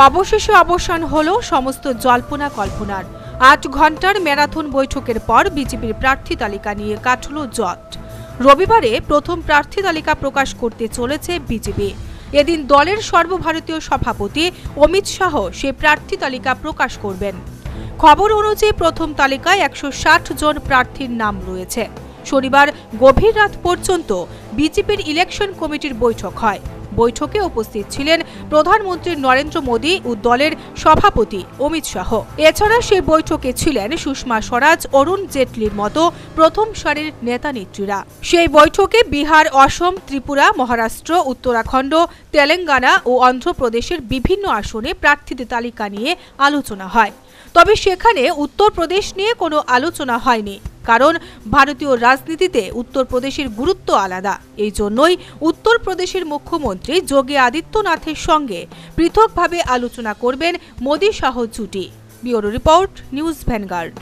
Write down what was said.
অবশেষে অবসান হলো সমস্ত জল্পনা কল্পনার। ৮ ঘন্টার ম্যারাথন বৈঠকের পর বিজেপির প্রার্থী তালিকা নিয়ে কাটল জট। রবিবারে প্রথম প্রার্থী তালিকা প্রকাশ করতে চলেছে বিজেপি। এদিন দলের সর্বভারতীয় সভাপতি অমিত শাহ সেই প্রার্থী তালিকা প্রকাশ করবেন। খবর অনুযায়ী প্রথম তালিকায় ১৬০ জন প্রার্থীর নাম রয়েছে। শনিবার গভীর রাত পর্যন্ত বিজেপির ইলেকশন কমিটির বৈঠক হয়। বৈঠকে উপস্থিত ছিলেন প্রধানমন্ত্রী নরেন্দ্র মোদী ও দলের সভাপতি অমিত শাহ। এছাড়া সেই বৈঠকে ছিলেন সুষমা স্বরাজ, অরুণ জেটলির মতো প্রথম সারির নেতা নেত্রীরা। সেই বৈঠকে বিহার, অসম, ত্রিপুরা, মহারাষ্ট্র, উত্তরাখণ্ড, তেলেঙ্গানা ও অন্ধ্রপ্রদেশের বিভিন্ন আসনে প্রার্থীদের তালিকা নিয়ে আলোচনা হয়। তবে সেখানে উত্তরপ্রদেশ নিয়ে কোনো আলোচনা হয়নি, কারণ ভারতীয় রাজনীতিতে উত্তরপ্রদেশের গুরুত্ব আলাদা। এই জন্যই উত্তরপ্রদেশের মুখ্যমন্ত্রী যোগী আদিত্যনাথের সঙ্গে পৃথকভাবে আলোচনা করবেন মোদী শাহ জুটি। Bureau report, news vanguard.